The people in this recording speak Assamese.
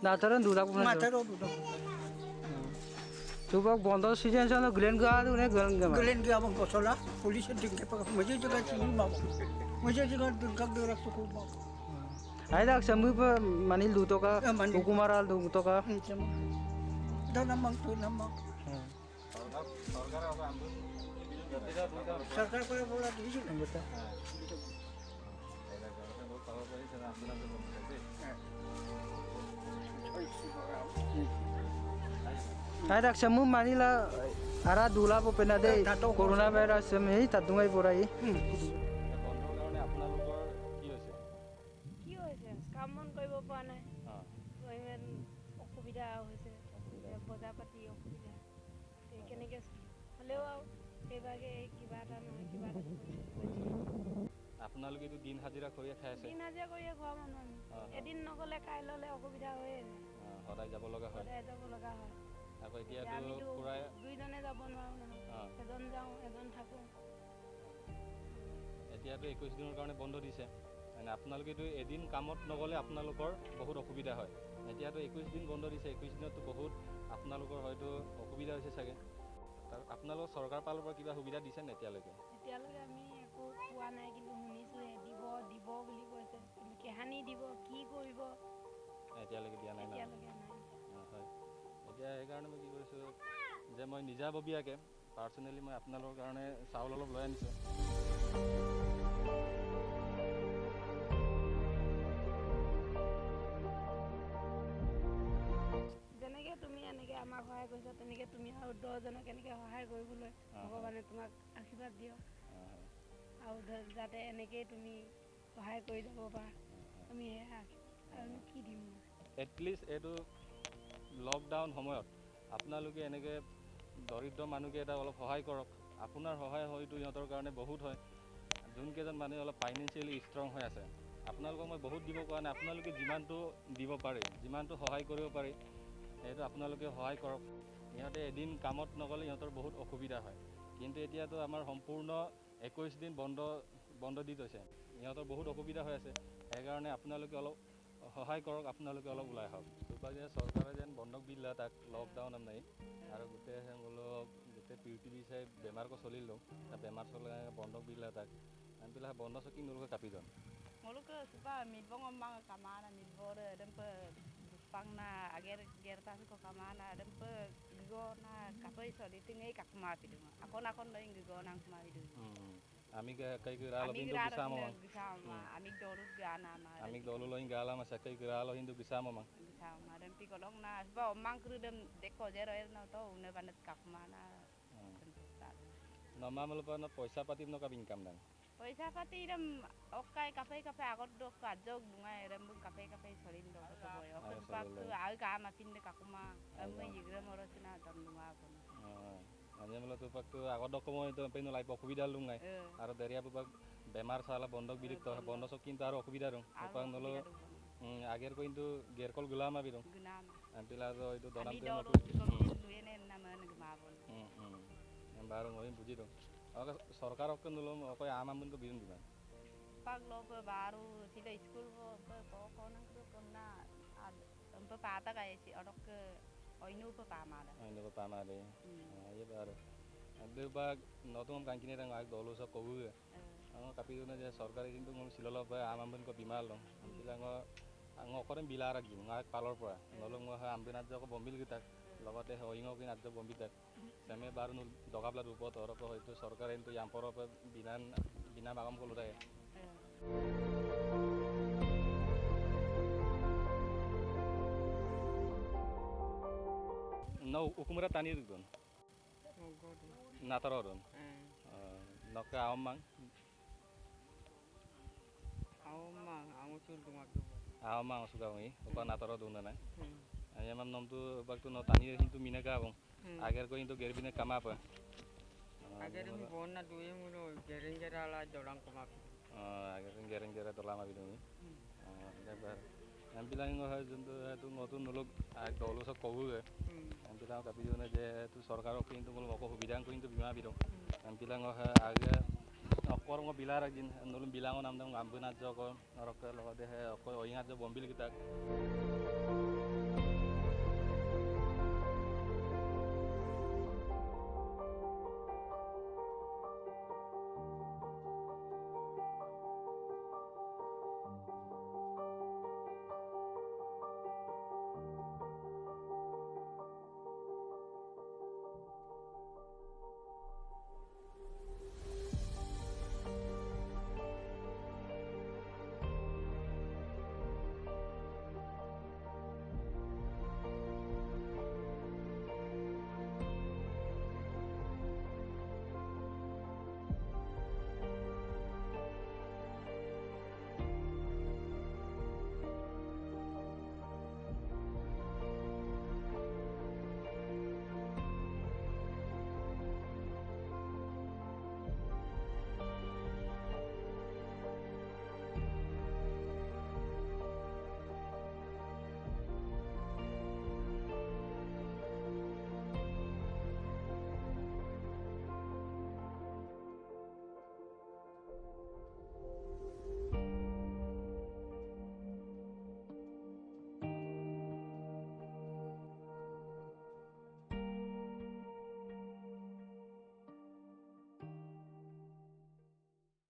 Nataran dula pun. Mataro dulu. Coba bondo season sana Glen ga ada ne Glen ga. Gelen dia abang kosola, polis tinggal pakai. Maju juga sini bawa. Maju juga dekat dekat suku bawa. Ada sambil pe manil duto ka, Manil. hukumaral duto ka. Dah namang tu namang. Sarkar kau bola di sini. Betul. Ada sambil manila ara dula po penade corona virus semai tadungai porai. কামন কৰিব পৰা নাই ইমান অসুবিধা হৈছে বজাৰ পাতি অসুবিধা কেনেকৈ হ'লেও আৰু সেইভাগে কিবা এটা নহয় কিবা এটা আপোনালোকে দিন হাজিৰা কৰিয়ে খাই আছে দিন হাজিৰা কৰিয়ে খোৱা মানুহ আমি এদিন নগ'লে কাইলৈলে অসুবিধা হৈয়ে যায় সদায় যাব লগা হয় আকৌ এতিয়াতো পুৰা দুইজনে যাব নোৱাৰোঁ নহয় এজন যাওঁ এজন থাকোঁ এতিয়াতো 21 দিনৰ কাৰণে বন্ধ দিছে মানে আপোনালোকেতো এদিন কামত নগ'লে আপোনালোকৰ বহুত অসুবিধা হয় এতিয়াতো 21 দিন বন্ধ দিছে 21 দিনতো বহুত আপোনালোকৰ হয়তো অসুবিধা হৈছে চাগে আপোনালোকৰ চৰকাৰ ফালৰ পৰা কিবা সুবিধা দিছে নে এতিয়ালৈকে আমি একো পোৱা নাই কিন্তু শুনিছোঁহে দিব বুলি কৈছে কিন্তু কেহানি দিব কি কৰিব এতিয়ালৈকে দিয়া নাই হয় এতিয়া সেইকাৰণে মই কি কৰিছোঁ যে মই নিজাববীয়াকৈ পাৰ্চনেলি মই আপোনালোকৰ কাৰণে চাউল অলপ লৈ আনিছোঁ তুমি এনেকৈ আমাক সহায় কৰিছা তেনেকৈ তুমি আৰু 10জনক এনেকৈ সহায় কৰিবলৈ ভগৱানে তোমাক আশীৰ্বাদ দিয়ক আৰু যাতে এনেকৈয়ে তুমি সহায় কৰি যাব পাৰা আমি সেয়া আৰু কি দিম এটলিষ্ট এইটো লকডাউন সময়ত আপোনালোকে এনেকৈ দৰিদ্ৰ মানুহকে এটা অলপ সহায় কৰক আপোনাৰ সহায় হয়তো ইহঁতৰ কাৰণে বহুত হয় যোনকেইজন মানুহে অলপ ফাইনেন্সিয়েলি ষ্ট্ৰং হৈ আছে আপোনালোকক মই বহুত দিব পৰা নাই আপোনালোকে যিমানটো দিব পাৰে যিমানটো সহায় কৰিব পাৰে সেইটো আপোনালোকে সহায় কৰক ইহঁতে এদিন কামত নগ'লে ইহঁতৰ বহুত অসুবিধা হয় কিন্তু এতিয়াতো আমাৰ সম্পূৰ্ণ 21 দিন বন্ধ দি থৈছে ইহঁতৰ বহুত অসুবিধা হৈ আছে সেইকাৰণে আপোনালোকে অলপ সহায় কৰক আপোনালোকে অলপ ওলাই আহক যে চৰকাৰে যেন বন্ধক দিলে তাক লকডাউন নাই আৰু গোটেই পৃথিৱী চাই বেমাৰকো চলিলোঁ বেমাৰ চলাই বন্ধক দিলে তাক আনবিলাক বন্ধ চকি নলকে কাপি যাম Moluka supa milbong omang kamana milbore dempe pangna ager tasu ko kamana dempe gigona kapai soli tingai kakma pidu akon loing gigona kakma pidu amig kai giralo hindu bisamo amig dolu gana ma amig dolu loing gala ma sakai giralo hindu bisamo ma bisamo dempi kolong na supa omang kru dem deko jero na to une banet kakma na normal pa na paisa pati no ka income dan Paisa pati dem okai kafe agot do kajog dungai dem kafe solin do to boy okai paktu al ka ma pinde kakuma amai yigre morosina dam dunga kon anje mala to paktu agot do komo to peino lai অসুবিধা লুঙ্গাই আর দেরিয়া পুপাক বেমার সালা বন্ধক বিরক্ত বন্ধ সব কিন্তু আর অসুবিধা রং পাং নলো আগের কিন্তু গেরকল গুলামা বিরং আন্তিলা তো হয়তো দনাম তে দুয়েনে নামান গমাবন বারং ওই বুঝি দং সরকারক নলম অকয় আমামন কো বিরং দিবা pag lob baru sila school bo ko nang ko konna ad empa pata kay si odok ke oinu pa pamada oinu pa pamade ye baru ade bag নতুন কাঙ্কিনে রং আগ দলো সব কবু কাপি দনে যে সরকারি কিন্তু মম সিলল বা আমামন কো বিমাল লং আমবিলা অকরেম বিলা রাখি আগ পালর পরা নলং আমবিনাত জক বম্বিল গিতাক লগতে হইঙ কি নাত বম্বিতাক সেমে বারু দগাবলা রূপত অরক হয়তো সরকার কিন্তু ইয়াম্পর বিনা বাগম কো লুদায় no ukumura tani dun natarodon nokka awmang awmang suka ngi upa natarodon na ayamam nom tu baktu no tani hintu minaga abong agar ko hintu gerbine kama pa agar mi bonna duye muno gerengera la dorang kama agar gerengera dolama bidungi dabar আমি bilang হয় যোনটো এটো নতুন লোক দলো সব কবুগে আমি bilang কাপি জনে যে এটো সরকারক কিন্তু বল মক সুবিধা কিন্তু বিমা বিরং আমি bilang হয় আগে অকরং বিলার একদিন নলুম bilang নাম দাম আমবনাত জক নরক লগতে হে অকয় অইঙাত বম্বিল গিতাক